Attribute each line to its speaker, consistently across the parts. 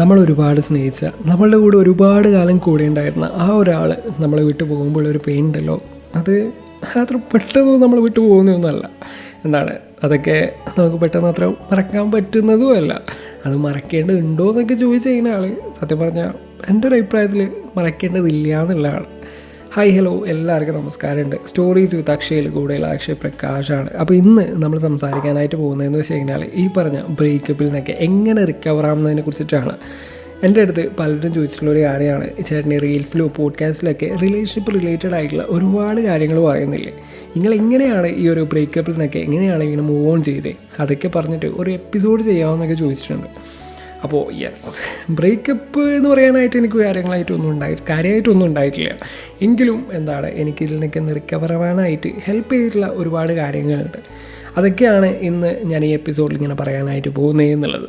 Speaker 1: നമ്മൾ ഒരുപാട് സ്നേഹിച്ച നമ്മളുടെ കൂടെ ഒരുപാട് കാലം കൂടെ ഉണ്ടായിരുന്ന ആ ഒരാൾ നമ്മളെ വിട്ടു പോകുമ്പോൾ ഒരു പെയിൻ ഉണ്ടല്ലോ, അത് അത്ര പെട്ടെന്ന് നമ്മൾ വിട്ടു പോകുന്നതൊന്നുമല്ല. എന്താണ് അതൊക്കെ നമുക്ക് പെട്ടെന്ന് അത്ര മറക്കാൻ പറ്റുന്നതുമല്ല. അത് മറക്കേണ്ടതുണ്ടോ എന്നൊക്കെ ചോദിച്ചു കഴിഞ്ഞാൽ സത്യം പറഞ്ഞാൽ എൻ്റെ ഒരു അഭിപ്രായത്തിൽ മറക്കേണ്ടതില്ല എന്നുള്ളതാണ്. ഹായ് ഹലോ, എല്ലാവർക്കും നമസ്കാരമുണ്ട്. സ്റ്റോറീസ് വിത്ത് അക്ഷയിൽ കൂടെയുള്ള അക്ഷയ് പ്രകാശാണ്. അപ്പോൾ ഇന്ന് നമ്മൾ സംസാരിക്കാനായിട്ട് പോകുന്നതെന്ന് വെച്ച് കഴിഞ്ഞാൽ ഈ പറഞ്ഞ ബ്രേക്കപ്പിൽ നിന്നൊക്കെ എങ്ങനെ റിക്കവർ ആവുന്നതിനെ കുറിച്ചിട്ടാണ്. എൻ്റെ അടുത്ത് പലരും ചോദിച്ചിട്ടുള്ളൊരു കാര്യമാണ്, ചേട്ടൻ്റെ റീൽസിലോ പോഡ്കാസ്റ്റിലൊക്കെ റിലേഷൻഷിപ്പ് റിലേറ്റഡ് ആയിട്ടുള്ള ഒരുപാട് കാര്യങ്ങൾ പറയുന്നില്ലേ, നിങ്ങൾ എങ്ങനെയാണ് ഈ ഒരു ബ്രേക്കപ്പിൽ നിന്നൊക്കെ എങ്ങനെയാണ് ഇങ്ങനെ മൂവ് ഓൺ ചെയ്തേ, അതൊക്കെ പറഞ്ഞിട്ട് ഒരു എപ്പിസോഡ് ചെയ്യാമെന്നൊക്കെ ചോദിച്ചിട്ടുണ്ട്. അപ്പോൾ യെസ്, ബ്രേക്കപ്പ് എന്ന് പറയാനായിട്ട് എനിക്ക് കാര്യമായിട്ടൊന്നും ഉണ്ടായിട്ടില്ല. എങ്കിലും എന്താണ് എനിക്കിതിൽ നിന്നൊക്കെ റിക്കവർ ആവാനായിട്ട് ഹെൽപ്പ് ചെയ്തിട്ടുള്ള ഒരുപാട് കാര്യങ്ങളുണ്ട്. അതൊക്കെയാണ് ഇന്ന് ഞാൻ ഈ എപ്പിസോഡിൽ ഇങ്ങനെ പറയാനായിട്ട് പോകുന്നത് എന്നുള്ളത്.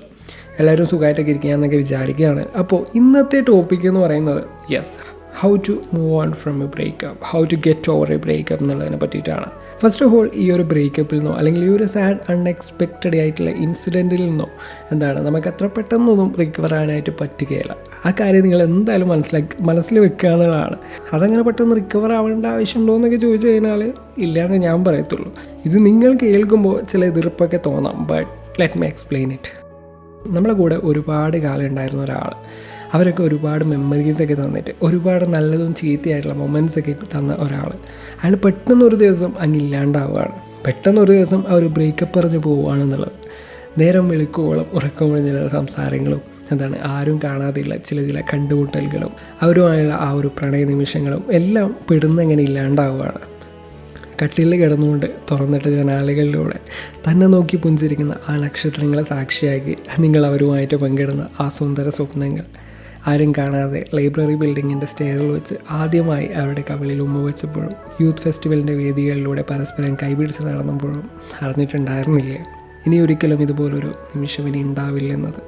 Speaker 1: എല്ലാവരും സുഖമായിട്ടൊക്കെ ഇരിക്കുകയെന്നൊക്കെ വിചാരിക്കുകയാണ്. അപ്പോൾ ഇന്നത്തെ ടോപ്പിക് എന്ന് പറയുന്നത് yes, how to move on from a breakup, how to get over a breakup എന്നുള്ളതിനെ പറ്റിയിട്ടാണ്. ഫസ്റ്റ് ഓഫ് ഓൾ, ഈ ഒരു ബ്രേക്കപ്പിൽ നിന്നോ അല്ലെങ്കിൽ ഈ ഒരു സാഡ് അൺഎക്സ്പെക്റ്റഡ് ആയിട്ടുള്ള ഇൻസിഡൻറ്റിൽ നിന്നോ എന്താണ് നമുക്ക് അത്ര പെട്ടെന്നൊന്നും റിക്കവർ ആകാനായിട്ട് പറ്റുകയില്ല. ആ കാര്യം നിങ്ങൾ എന്തായാലും മനസ്സിൽ വെക്കുക എന്നുള്ളതാണ്. അതങ്ങനെ പെട്ടെന്ന് റിക്കവർ ആവേണ്ട ആവശ്യമുണ്ടോ എന്നൊക്കെ ചോദിച്ചു കഴിഞ്ഞാൽ ഇല്ലയെന്ന് ഞാൻ പറയത്തുള്ളൂ. ഇത് നിങ്ങൾ കേൾക്കുമ്പോൾ ചില എതിർപ്പൊക്കെ തോന്നാം, but let me explain it. നമ്മളെ കൂടെ ഒരുപാട് കാലം ഉണ്ടായിരുന്ന ഒരാൾ, അവരൊക്കെ ഒരുപാട് മെമ്മറീസൊക്കെ തന്നിട്ട് ഒരുപാട് നല്ലതും ചീത്തയായിട്ടുള്ള മൊമെൻറ്റ്സൊക്കെ തന്ന ഒരാൾ, അയാൾ പെട്ടെന്നൊരു ദിവസം ഇല്ലാണ്ടാവുകയാണ്. പെട്ടെന്നൊരു ദിവസം അവർ ബ്രേക്കപ്പ് പറഞ്ഞ് പോവുകയാണെന്നുള്ളത്. നേരം വെളുക്കുവോളം ഉറക്കം കഴിഞ്ഞ സംസാരങ്ങളും എന്താണ് ആരും കാണാതെയുള്ള ചില കണ്ടുമുട്ടലുകളും അവരുമായുള്ള ആ ഒരു പ്രണയ നിമിഷങ്ങളും എല്ലാം പെടുന്നെങ്ങനെ ഇല്ലാണ്ടാവുകയാണ്. കട്ടിലിൽ കിടന്നുകൊണ്ട് തുറന്നിട്ട് ജനാലകളിലൂടെ തന്നെ നോക്കി പുഞ്ചിരിക്കുന്ന ആ നക്ഷത്രങ്ങളെ സാക്ഷിയാക്കി നിങ്ങൾ അവരുമായിട്ട് പങ്കിടുന്ന ആ സുന്ദര സ്വപ്നങ്ങൾ, ആരും കാണാതെ ലൈബ്രറി ബിൽഡിങ്ങിൻ്റെ സ്റ്റെയറിൽ വെച്ച് ആദ്യമായി അവരുടെ കവിളിൽ ഉമ്മ വെച്ചപ്പോഴും യൂത്ത് ഫെസ്റ്റിവലിൻ്റെ വേദികളിലൂടെ പരസ്പരം കൈപിടിച്ച് നടന്നപ്പോഴും അറിഞ്ഞിട്ടുണ്ടായിരുന്നില്ല ഇനി ഒരിക്കലും ഇതുപോലൊരു നിമിഷം ഇനി ഉണ്ടാവില്ലെന്നത്.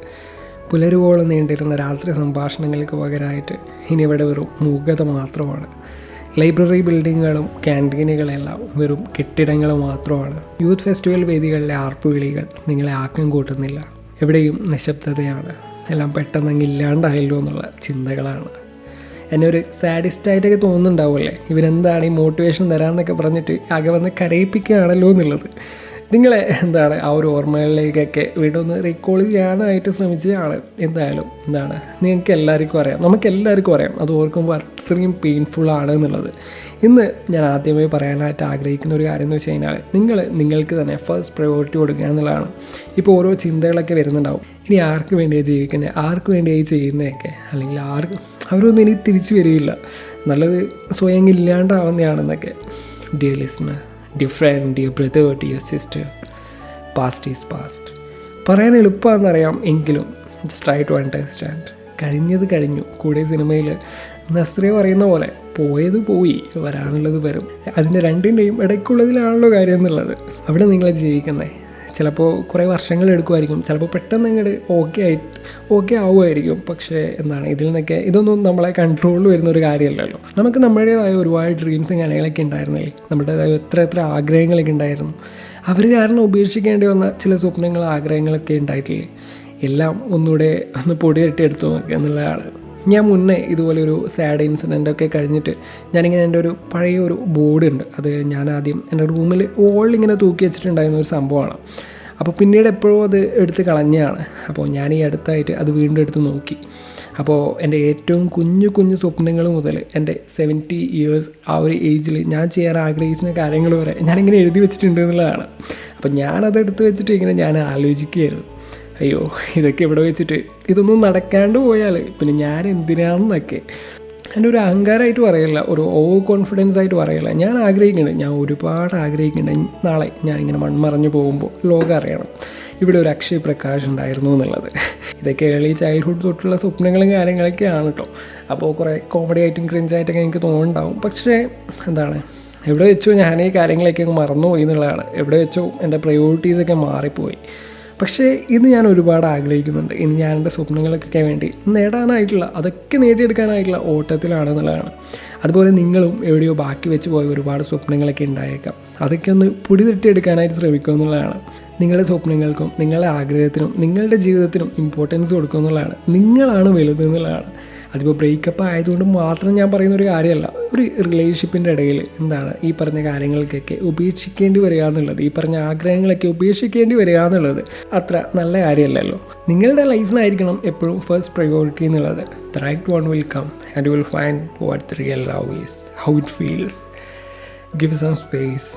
Speaker 1: പുലരുവോളം നീണ്ടിരുന്ന രാത്രി സംഭാഷണങ്ങൾക്ക് പകരമായിട്ട് ഇനി ഇവിടെ വെറും മൂകത മാത്രമാണ്. ലൈബ്രറി ബിൽഡിങ്ങുകളും ക്യാൻറ്റീനുകളെല്ലാം വെറും കെട്ടിടങ്ങൾ മാത്രമാണ്. യൂത്ത് ഫെസ്റ്റിവൽ വേദികളിലെ ആർപ്പുവിളികൾ നിങ്ങളെ ആക്കം കൂട്ടുന്നില്ല. എവിടെയും നിശബ്ദതയാണ്. എല്ലാം പെട്ടെന്ന് ഇല്ലാണ്ടായല്ലോ എന്നുള്ള ചിന്തകളാണ്. എന്നെ ഒരു സാഡിസ്റ്റായിട്ടൊക്കെ തോന്നുന്നുണ്ടാവുമല്ലേ, ഇവരെന്താണ് ഈ മോട്ടിവേഷൻ തരാമെന്നൊക്കെ പറഞ്ഞിട്ട് ആകെ വന്ന് കരയിപ്പിക്കുകയാണല്ലോ എന്നുള്ളത്. നിങ്ങളെ എന്താണ് ആ ഒരു ഓർമ്മകളിലേക്കൊക്കെ വീണ്ടും ഒന്ന് റീകോൾ ചെയ്യാനായിട്ട് ശ്രമിച്ചതാണ്. എന്തായാലും നിങ്ങൾക്ക് എല്ലാവർക്കും അറിയാം, നമുക്കെല്ലാവർക്കും അറിയാം അത് ഓർക്കുമ്പോൾ അത്രയും പെയിൻഫുള്ളാണ് എന്നുള്ളത്. ഇന്ന് ഞാൻ ആദ്യമായി പറയാനായിട്ട് ആഗ്രഹിക്കുന്ന ഒരു കാര്യം എന്ന് വെച്ച് കഴിഞ്ഞാൽ നിങ്ങൾക്ക് തന്നെ ഫസ്റ്റ് പ്രയോറിറ്റി കൊടുക്കുക എന്നുള്ളതാണ്. ഇപ്പോൾ ഓരോ ചിന്തകളൊക്കെ വരുന്നുണ്ടാവും, ഇനി ആർക്ക് വേണ്ടിയാണ് ജീവിക്കുന്നത്, ആർക്ക് വേണ്ടിയായി ചെയ്യുന്നതൊക്കെ, അല്ലെങ്കിൽ അവരൊന്നും ഇനി തിരിച്ചു വരികയില്ല, നല്ലത് സ്വയം ഇല്ലാണ്ടാവുന്നതാണെന്നൊക്കെ. Dear listener, dear friend, dear brother, dear sister, past is past. പറയാൻ എളുപ്പമാണെന്നറിയാം, എങ്കിലും ജസ്റ്റ് ട്രൈ ടു അണ്ടർസ്റ്റാൻഡ്. കഴിഞ്ഞത് കഴിഞ്ഞു. കൂടെ സിനിമയിൽ നസ്രിയ പറയുന്ന പോലെ പോയത് പോയി, വരാനുള്ളത് വരും. അതിൻ്റെ രണ്ടിൻ്റെയും ഇടയ്ക്കുള്ളതിലാണല്ലോ കാര്യം എന്നുള്ളത്. അവിടെ നിങ്ങൾ ജീവിക്കുന്നത് ചിലപ്പോൾ കുറേ വർഷങ്ങൾ എടുക്കുമായിരിക്കും, ചിലപ്പോൾ പെട്ടെന്ന് അങ്ങോട്ട് ഓക്കെ ആവുമായിരിക്കും. പക്ഷേ ഇതിൽ നിന്നൊക്കെ ഇതൊന്നും നമ്മളെ കൺട്രോളിൽ വരുന്നൊരു കാര്യമല്ലല്ലോ. നമുക്ക് നമ്മുടേതായ ഒരുപാട് ഡ്രീംസും കാര്യങ്ങളൊക്കെ ഉണ്ടായിരുന്നില്ലേ, നമ്മുടേതായ എത്ര ആഗ്രഹങ്ങളൊക്കെ ഉണ്ടായിരുന്നു. അവർ കാരണം ഉപേക്ഷിക്കേണ്ടി വന്ന ചില സ്വപ്നങ്ങൾ, ആഗ്രഹങ്ങളൊക്കെ ഉണ്ടായിട്ടില്ലേ, എല്ലാം ഒന്നുകൂടെ പൊടി തട്ടി എടുത്തു നോക്കുക എന്നുള്ളതാണ്. ഞാൻ മുന്നേ ഇതുപോലെ ഒരു സാഡ് ഇൻസിഡൻ്റൊക്കെ കഴിഞ്ഞിട്ട് ഞാനിങ്ങനെ എൻ്റെ ഒരു പഴയ ഒരു ബോർഡുണ്ട്, അത് ഞാൻ ആദ്യം എൻ്റെ റൂമിൽ ഇങ്ങനെ തൂക്കി വെച്ചിട്ടുണ്ടായിരുന്ന ഒരു സംഭവമാണ്. അപ്പോൾ പിന്നീട് എപ്പോഴും അത് എടുത്ത് കളഞ്ഞതാണ്. അപ്പോൾ ഞാൻ ഈ അടുത്തായിട്ട് അത് വീണ്ടും എടുത്ത് നോക്കി. അപ്പോൾ എൻ്റെ ഏറ്റവും കുഞ്ഞു സ്വപ്നങ്ങൾ മുതൽ എൻ്റെ 70 ഇയേഴ്സ് ആ ഒരു ഏജിൽ ഞാൻ ചെയ്യാൻ ആഗ്രഹിക്കുന്ന കാര്യങ്ങൾ വരെ ഞാനിങ്ങനെ എഴുതി വെച്ചിട്ടുണ്ട് എന്നുള്ളതാണ്. അപ്പോൾ ഞാനതെടുത്ത് വെച്ചിട്ട് ഇങ്ങനെ ഞാൻ ആലോചിക്കുകയായിരുന്നു, അയ്യോ ഇതൊക്കെ ഇവിടെ വെച്ചിട്ട് ഇതൊന്നും നടക്കാണ്ട് പോയാൽ പിന്നെ ഞാൻ എന്തിനാണെന്നൊക്കെ. എൻ്റെ ഒരു അഹങ്കാരമായിട്ട് പറയില്ല, ഒരു ഓവർ കോൺഫിഡൻസ് ആയിട്ട് പറയില്ല. ഞാൻ ഒരുപാട് ആഗ്രഹിക്കുന്നുണ്ട് നാളെ ഞാനിങ്ങനെ മൺമറഞ്ഞു പോകുമ്പോൾ ലോകം അറിയണം ഇവിടെ ഒരു അക്ഷയ് പ്രകാശ് ഉണ്ടായിരുന്നു എന്നുള്ളത്. ഇതൊക്കെ ഏർലി ചൈൽഡ്ഹുഡ് തൊട്ടുള്ള സ്വപ്നങ്ങളും കാര്യങ്ങളൊക്കെയാണ് കേട്ടോ. അപ്പോൾ കുറേ കോമഡി ആയിട്ടും ക്രിഞ്ചായിട്ടൊക്കെ എനിക്ക് തോന്നുന്നുണ്ടാവും. പക്ഷേ എവിടെ വെച്ചോ ഞാൻ ഈ കാര്യങ്ങളൊക്കെ അങ്ങ് മറന്നുപോയി എന്നുള്ളതാണ്. എവിടെ വെച്ചോ എൻ്റെ പ്രയോറിറ്റീസൊക്കെ മാറിപ്പോയി. പക്ഷേ ഇന്ന് ഞാൻ ഒരുപാട് ആഗ്രഹിക്കുന്നുണ്ട്. ഇനി ഞാൻ എൻ്റെ സ്വപ്നങ്ങൾക്കൊക്കെ വേണ്ടി നേടാനായിട്ടുള്ള അതൊക്കെ നേടിയെടുക്കാനായിട്ടുള്ള ഓട്ടത്തിലാണെന്നുള്ളതാണ്. അതുപോലെ നിങ്ങളും എവിടെയോ ബാക്കി വെച്ച് പോയ ഒരുപാട് സ്വപ്നങ്ങളൊക്കെ ഉണ്ടായേക്കാം. അതൊക്കെ ഒന്ന് പൊടി തട്ടിയെടുക്കാനായിട്ട് ശ്രമിക്കുക എന്നുള്ളതാണ്. നിങ്ങളുടെ സ്വപ്നങ്ങൾക്കും നിങ്ങളുടെ ആഗ്രഹത്തിനും നിങ്ങളുടെ ജീവിതത്തിനും ഇമ്പോർട്ടൻസ് കൊടുക്കുക എന്നുള്ളതാണ്. നിങ്ങളാണ് വലുത് എന്നുള്ളതാണ്. അതിപ്പോൾ ബ്രേക്കപ്പ് ആയതുകൊണ്ട് മാത്രം ഞാൻ പറയുന്ന ഒരു കാര്യമല്ല. ഒരു റിലേഷൻഷിപ്പിൻ്റെ ഇടയിൽ ഈ പറഞ്ഞ കാര്യങ്ങൾക്കൊക്കെ ഉപേക്ഷിക്കേണ്ടി വരിക എന്നുള്ളത്, ഈ പറഞ്ഞ ആഗ്രഹങ്ങളൊക്കെ ഉപേക്ഷിക്കേണ്ടി വരിക എന്നുള്ളത് അത്ര നല്ല കാര്യമല്ലല്ലോ. നിങ്ങളുടെ ലൈഫിനായിരിക്കണം എപ്പോഴും ഫസ്റ്റ് പ്രയോറിറ്റി എന്നുള്ളത്. The right one will come and you will find what the real love is, how it feels. Give some space.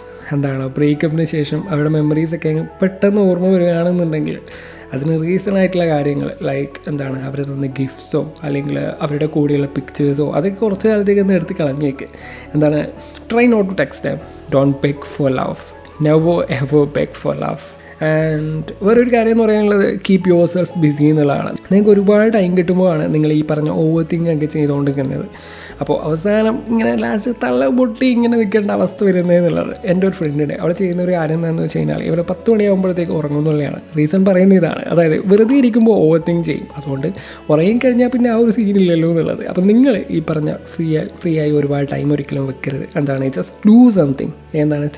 Speaker 1: ബ്രേക്കപ്പിന് ശേഷം അവരുടെ മെമ്മറീസൊക്കെ പെട്ടെന്ന് ഓർമ്മ വരികയാണെന്നുണ്ടെങ്കിൽ അതിന് റീസൺ ആയിട്ടുള്ള കാര്യങ്ങൾ അവർ തന്ന ഗിഫ്റ്റ്സോ അല്ലെങ്കിൽ അവരുടെ കൂടെയുള്ള പിക്ചേഴ്സോ അതൊക്കെ കുറച്ച് കാലത്തേക്ക് ഒന്ന് എടുത്ത് കളഞ്ഞേക്ക്. Try not to text them, don't beg for love, never ever beg for love. And വേറൊരു കാര്യം എന്ന് പറയാനുള്ളത്, കീപ് യുവർ സെൽഫ് ബിസി എന്നുള്ളതാണ്. നിങ്ങൾക്ക് ഒരുപാട് ടൈം കിട്ടുമ്പോഴാണ് നിങ്ങൾ ഈ പറഞ്ഞ ഓവർ തിങ്ക് ഒക്കെ ചെയ്തുകൊണ്ടിരിക്കുന്നത്. അപ്പോൾ അവസാനം ഇങ്ങനെ ലാസ്റ്റ് തള്ള പൊട്ടി ഇങ്ങനെ നിൽക്കേണ്ട അവസ്ഥ വരുന്നതെന്നുള്ളത്. എൻ്റെ ഒരു ഫ്രണ്ടിനെ അവൾ ചെയ്യുന്ന ഒരു കാര്യം എന്താണെന്ന് വെച്ച് കഴിഞ്ഞാൽ ഇവർ 10 മണിയാകുമ്പോഴത്തേക്ക് ഉറങ്ങുന്നുള്ളതാണ്. റീസൺ പറയുന്ന ഇതാണ്, അതായത് വെറുതെ ഇരിക്കുമ്പോൾ ഓവർ തിങ്ക് ചെയ്യും. അതുകൊണ്ട് ഉറങ്ങിക്കഴിഞ്ഞാൽ പിന്നെ ആ ഒരു സീനില്ലല്ലോ എന്നുള്ളത്. അപ്പം നിങ്ങൾ ഈ പറഞ്ഞ ഫ്രീ ആയി ഒരുപാട് ടൈം ഒരിക്കലും വെക്കരുത്. Just do something.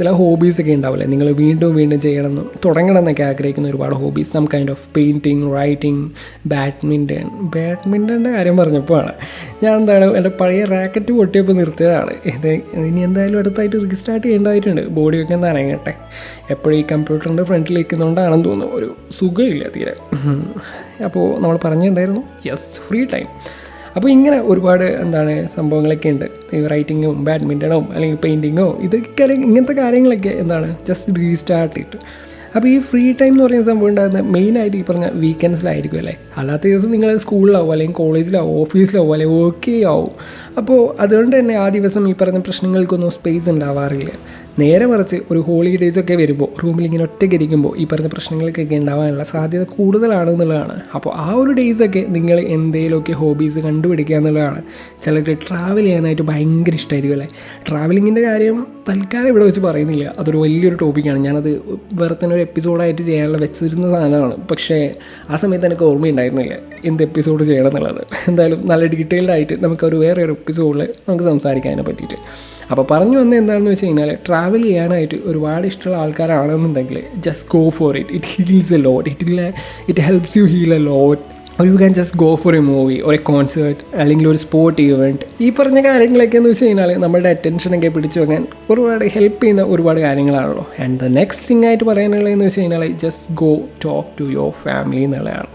Speaker 1: ചില ഹോബീസൊക്കെ ഉണ്ടാവില്ലേ, നിങ്ങൾ വീണ്ടും ചെയ്യണമെന്നും തുടങ്ങണം എന്നൊക്കെ ആഗ്രഹിക്കുന്ന ഒരുപാട് hobbies. Some kind of painting, writing, ബാഡ്മിൻ്റൻ്റെ കാര്യം പറഞ്ഞപ്പോഴാണ് ഞാൻ എൻ്റെ പഴയ റാക്കറ്റ് പൊട്ടിയപ്പോൾ നിർത്തിയതാണ്. ഇനി എന്തായാലും അടുത്തായിട്ട് റീസ്റ്റാർട്ട് ചെയ്യേണ്ടതായിട്ടുണ്ട്. ബോഡിയൊക്കെ ഒന്ന് അനങ്ങട്ടെ. എപ്പോഴും ഈ കമ്പ്യൂട്ടറിൻ്റെ ഫ്രണ്ടിൽ ഇരിക്കുന്നതുകൊണ്ടാണെന്ന് തോന്നുന്നു, ഒരു സുഖമില്ല തീരെ. അപ്പോൾ നമ്മൾ പറഞ്ഞെന്തായിരുന്നു, ഫ്രീ ടൈം. അപ്പോൾ ഇങ്ങനെ ഒരുപാട് സംഭവങ്ങളൊക്കെ ഉണ്ട്. റൈറ്റിങ്ങും ബാഡ്മിൻ്റണും അല്ലെങ്കിൽ പെയിൻറ്റിങ്ങോ ഇങ്ങനത്തെ കാര്യങ്ങളൊക്കെ ജസ്റ്റ് റീസ്റ്റാർട്ട് ചെയ്തിട്ട്. അപ്പോൾ ഈ ഫ്രീ ടൈം എന്ന് പറയുന്ന സംഭവം ഉണ്ടാകുന്നത് മെയിനായിട്ട് ഈ പറഞ്ഞ വീക്കെൻഡ്സിലായിരിക്കും അല്ലേ. അല്ലാത്ത ദിവസം നിങ്ങൾ സ്കൂളിലാവും അല്ലെങ്കിൽ കോളേജിലാവും ഓഫീസിലാവും അല്ലെങ്കിൽ വർക്ക് ആവും. അപ്പോൾ അതുകൊണ്ട് തന്നെ ആ ദിവസം ഈ പറഞ്ഞ പ്രശ്നങ്ങൾക്കൊന്നും സ്പേസ് ഉണ്ടാവാറില്ല. നേരെ മറിച്ച് ഒരു ഹോളിഡേയ്സൊക്കെ വരുമ്പോൾ റൂമിൽ ഇങ്ങനെ ഒറ്റയ്ക്ക് ഇരിക്കുമ്പോൾ ഈ പറഞ്ഞ പ്രശ്നങ്ങൾക്കൊക്കെ ഉണ്ടാവാനുള്ള സാധ്യത കൂടുതലാണെന്നുള്ളതാണ്. അപ്പോൾ ആ ഒരു ഡേയ്സൊക്കെ നിങ്ങൾ എന്തെങ്കിലുമൊക്കെ ഹോബീസ് കണ്ടുപിടിക്കുക എന്നുള്ളതാണ്. ചിലർക്ക് ട്രാവൽ ചെയ്യാനായിട്ട് ഭയങ്കര ഇഷ്ടമായിരിക്കും അല്ലേ. ട്രാവലിങ്ങിൻ്റെ കാര്യം തൽക്കാലം ഇവിടെ വെച്ച് പറയുന്നില്ല, അതൊരു വലിയൊരു ടോപ്പിക്കാണ്. ഞാനത് വേറെ തന്നെ ഒരു എപ്പിസോഡായിട്ട് ചെയ്യാനുള്ള വെച്ചിരുന്ന സാധനമാണ്. പക്ഷേ ആ സമയത്ത് എനിക്ക് ഓർമ്മയുണ്ടായിരുന്നില്ല എന്ത് എപ്പിസോഡ് ചെയ്യണം എന്നുള്ളത്. എന്തായാലും നല്ല ഡീറ്റെയിൽഡ് ആയിട്ട് നമുക്കൊരു വേറെ ഒരു എപ്പിസോഡിൽ നമുക്ക് സംസാരിക്കാനെ പറ്റിയിട്ട്. അപ്പോൾ പറഞ്ഞു വന്നത് എന്താണെന്ന് വെച്ച് കഴിഞ്ഞാൽ, ട്രാവൽ ചെയ്യാനായിട്ട് ഒരുപാട് ഇഷ്ടമുള്ള ആൾക്കാരാണെന്നുണ്ടെങ്കിൽ just go for it. It heals a lot. It helps you heal a lot. or you can just go for a movie or a concert അല്ലെങ്കിൽ ഒരു സ്പോർട്ട് ഇവൻറ്റ്. ഈ പറഞ്ഞ കാര്യങ്ങളൊക്കെ എന്ന് വെച്ച് കഴിഞ്ഞാൽ നമ്മുടെ അറ്റൻഷനൊക്കെ പിടിച്ചു വെക്കാൻ ഒരുപാട് ഹെൽപ്പ് ചെയ്യുന്ന ഒരുപാട് കാര്യങ്ങളാണല്ലോ. ആൻഡ് ദ നെക്സ്റ്റ് തിങ് ആയിട്ട് പറയാനുള്ളതെന്ന് വെച്ച് കഴിഞ്ഞാൽ just go talk to your family എന്നുള്ളതാണ്.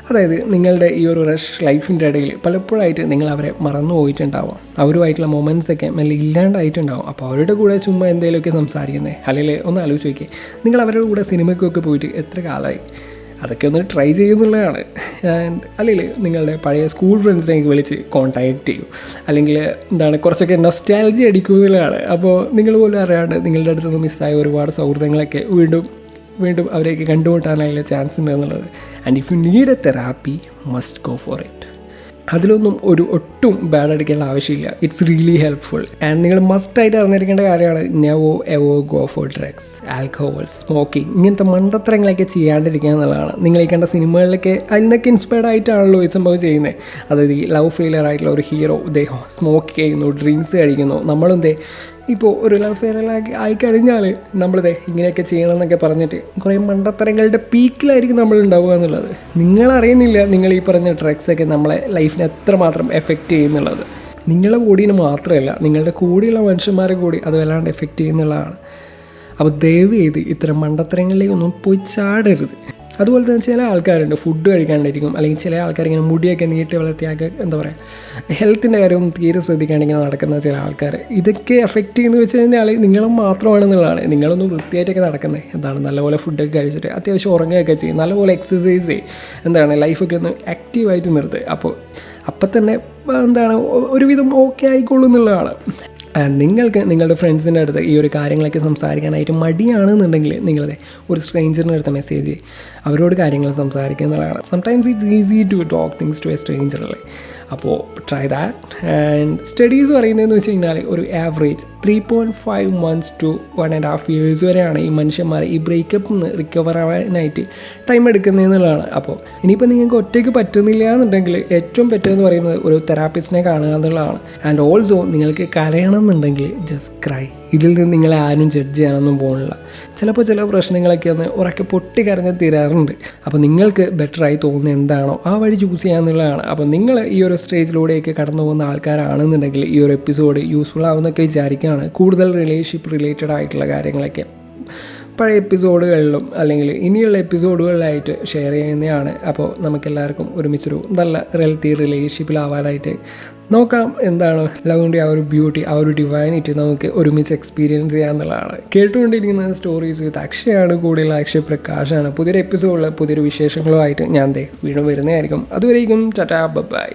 Speaker 1: അതായത് നിങ്ങളുടെ ഈ ഒരു റഷ് ലൈഫിൻ്റെ ഇടയിൽ പലപ്പോഴായിട്ട് നിങ്ങൾ അവരെ മറന്നു പോയിട്ടുണ്ടാവാം. അവരുമായിട്ടുള്ള മൊമെൻറ്റ്സൊക്കെ മെല്ലെ ഇല്ലാണ്ടായിട്ടുണ്ടാവും. അപ്പോൾ അവരുടെ കൂടെ ചുമ്മാ എന്തെങ്കിലുമൊക്കെ സംസാരിക്കുന്നത്, അല്ലെങ്കിൽ ഒന്ന് ആലോചിച്ച് നോക്കിയേ, നിങ്ങൾ അവരുടെ കൂടെ സിനിമയ്ക്കൊക്കെ പോയിട്ട് എത്ര കാലമായി. അതൊക്കെ ഒന്ന് ട്രൈ ചെയ്യുന്നുള്ളതാണ്. ആൻഡ് അല്ലെങ്കിൽ നിങ്ങളുടെ പഴയ സ്കൂൾ ഫ്രണ്ട്സിനെയൊക്കെ വിളിച്ച് കോൺടാക്റ്റ് ചെയ്യൂ. അല്ലെങ്കിൽ കുറച്ചൊക്കെ നൊസ്റ്റാൾജി അടിക്കുന്നതാണ്. അപ്പോൾ നിങ്ങൾ പോലും അറിയാണ്ട് നിങ്ങളുടെ അടുത്തുനിന്ന് മിസ്സായ ഒരുപാട് സൗഹൃദങ്ങളൊക്കെ വീണ്ടും അവരെയൊക്കെ കണ്ടുമുട്ടാനുള്ള ചാൻസ് ഉണ്ട് എന്നുള്ളത്. And if you need A therapy must go for it. അതിലൊന്നും ഒട്ടും ബാഡ് അടിക്കേണ്ട ആവശ്യമില്ല. It's really helpful. ആൻഡ് നിങ്ങൾ മസ്റ്റായിട്ട് അറിഞ്ഞിരിക്കേണ്ട കാര്യമാണ് never ever go for drugs, alcohol, smoking, ഇങ്ങനത്തെ മണ്ടത്തരങ്ങളൊക്കെ ചെയ്യാണ്ടിരിക്കുക എന്നുള്ളതാണ്. നിങ്ങൾ ഈ കണ്ട സിനിമകളിലൊക്കെ അതിനൊക്കെ ഇൻസ്പയർഡ് ആയിട്ടാണല്ലോ ഈ സംഭവം ചെയ്യുന്നത്. അതായത് ഈ ലവ് ഫെയിലിയർ ആയിട്ടുള്ള ഒരു ഹീറോ സ്മോക്ക് ചെയ്യുന്നു, ഡ്രിങ്ക്സ് കഴിക്കുന്നു. നമ്മളും ഇപ്പോൾ ഒരു ലവ് ഫെയിലിയർ ആയിക്കഴിഞ്ഞാൽ ഇങ്ങനെയൊക്കെ ചെയ്യണമെന്നൊക്കെ പറഞ്ഞിട്ട് കുറേ മണ്ടത്തരങ്ങളുടെ പീക്കിലായിരിക്കും നമ്മൾ ഉണ്ടാവുക എന്നുള്ളത്. നിങ്ങളറിയുന്നില്ല നിങ്ങൾ ഈ പറഞ്ഞ ഡ്രഗ്സൊക്കെ നമ്മളെ ലൈഫിനെ എത്രമാത്രം എഫക്റ്റ് ചെയ്യുന്നുള്ളത്. നിങ്ങളുടെ ബോഡീനെ മാത്രമല്ല, നിങ്ങളുടെ കൂടെയുള്ള മനുഷ്യന്മാരെ കൂടി അത് വല്ലാണ്ട് എഫക്റ്റ് ചെയ്യുന്നുള്ളതാണ്. അപ്പോൾ ദയവ് ചെയ്ത് ഇത്തരം മണ്ടത്തരങ്ങളിലേക്കൊന്നും പോയി ചാടരുത്. അതുപോലെ തന്നെ ചില ആൾക്കാരുണ്ട് ഫുഡ് കഴിക്കാണ്ടിരിക്കും, അല്ലെങ്കിൽ ചില ആൾക്കാർ ഇങ്ങനെ മുടിയൊക്കെ നീട്ടി വളർത്തിയാൽ ഹെൽത്തിൻ്റെ കാര്യം തീരെ ശ്രദ്ധിക്കാണ്ടിങ്ങനെ നടക്കുന്ന ചില ആൾക്കാർ. ഇതൊക്കെ എഫക്റ്റ് ചെയ്യുന്നത് വെച്ച് കഴിഞ്ഞാൽ നിങ്ങളും മാത്രമാണെന്നുള്ളതാണ്. നിങ്ങളൊന്ന് വൃത്തിയായിട്ടൊക്കെ നടക്കുന്നത്, നല്ലപോലെ ഫുഡൊക്കെ കഴിച്ചിട്ട് അത്യാവശ്യം ഉറങ്ങുകയൊക്കെ ചെയ്യും, നല്ലപോലെ എക്സസൈസ് ചെയ്യും, ലൈഫൊക്കെ ഒന്ന് ആക്റ്റീവായിട്ട് നിർത്തുക. അപ്പം തന്നെ ഒരുവിധം ഓക്കെ ആയിക്കോളൂ എന്നുള്ളതാണ്. നിങ്ങൾക്ക് നിങ്ങളുടെ ഫ്രണ്ട്സിൻ്റെ അടുത്ത് ഈ ഒരു കാര്യങ്ങളൊക്കെ സംസാരിക്കാനായിട്ട് മടിയാണെന്നുണ്ടെങ്കിൽ നിങ്ങളത് ഒരു സ്ട്രേഞ്ചറിൻ്റെ അടുത്ത് മെസ്സേജ് ചെയ്യും, അവരോട് കാര്യങ്ങൾ സംസാരിക്കുക എന്നുള്ളതാണ്. Sometimes it's easy to talk things to a stranger അല്ലേ. അപ്പോൾ ട്രൈ ദാറ്റ്. ആൻഡ് സ്റ്റഡീസ് പറയുന്നതെന്ന് വെച്ച് കഴിഞ്ഞാൽ ഒരു ആവറേജ് 3.5 months to 1.5 years വരെയാണ് ഈ മനുഷ്യന്മാർ ഈ ബ്രേക്കപ്പിൽ നിന്ന് റിക്കവർ ആവാനായിട്ട് ടൈം എടുക്കുന്നതെന്നുള്ളതാണ്. അപ്പോൾ ഇനിയിപ്പോൾ നിങ്ങൾക്ക് ഒറ്റയ്ക്ക് പറ്റുന്നില്ല എന്നുണ്ടെങ്കിൽ ഏറ്റവും പറ്റുമെന്ന് പറയുന്നത് ഒരു തെറാപ്പിസ്റ്റിനെ കാണുക എന്നുള്ളതാണ്. ആൻഡ് ഓൾസോ നിങ്ങൾക്ക് കരയണം എന്നുണ്ടെങ്കിൽ ജസ്റ്റ് ക്രൈ. ഇതിൽ നിന്ന് നിങ്ങളെ ആരും ജഡ്ജ് ചെയ്യാനൊന്നും പോകുന്നില്ല. ചിലപ്പോൾ ചില പ്രശ്നങ്ങളൊക്കെ ഒന്ന് ഉറക്കെ പൊട്ടി കരഞ്ഞ് തീരാറുണ്ട്. അപ്പോൾ നിങ്ങൾക്ക് ബെറ്ററായി തോന്നുന്നത് എന്താണോ ആ വഴി ചൂസ് ചെയ്യാന്നുള്ളതാണ്. അപ്പോൾ നിങ്ങൾ ഈ ഒരു സ്റ്റേജിലൂടെയൊക്കെ കടന്നു പോകുന്ന ആൾക്കാരാണെന്നുണ്ടെങ്കിൽ ഈ ഒരു എപ്പിസോഡ് യൂസ്ഫുൾ ആവുമെന്നൊക്കെ വിചാരിക്കുകയാണ്. കൂടുതൽ റിലേഷൻഷിപ്പ് റിലേറ്റഡ് ആയിട്ടുള്ള കാര്യങ്ങളൊക്കെ പഴയ എപ്പിസോഡുകളിലും അല്ലെങ്കിൽ ഇനിയുള്ള എപ്പിസോഡുകളിലായിട്ട് ഷെയർ ചെയ്യുന്നതാണ്. അപ്പോൾ നമുക്കെല്ലാവർക്കും ഒരുമിച്ചൊരു നല്ല ഹെൽത്തി റിലേഷൻഷിപ്പിലാവാനായിട്ട് നോക്കാം. എന്താണ് ലവിൻ്റെ ആ ഒരു ബ്യൂട്ടി, ആ ഒരു ഡിവൈനിറ്റി നമുക്ക് ഒരുമിച്ച് എക്സ്പീരിയൻസ് ചെയ്യാമെന്നുള്ളതാണ്. കേട്ടുകൊണ്ടിരിക്കുന്ന സ്റ്റോറീസ് വിത്ത് അക്ഷയാണ്. കൂടുതൽ അക്ഷയ് പ്രകാശാണ്. പുതിയൊരു എപ്പിസോഡിൽ പുതിയൊരു വിശേഷങ്ങളുമായിട്ട് ഞാൻ വീണ്ടും വരുന്നതായിരിക്കും. അതുവരേക്കും ടാറ്റാ ബൈ.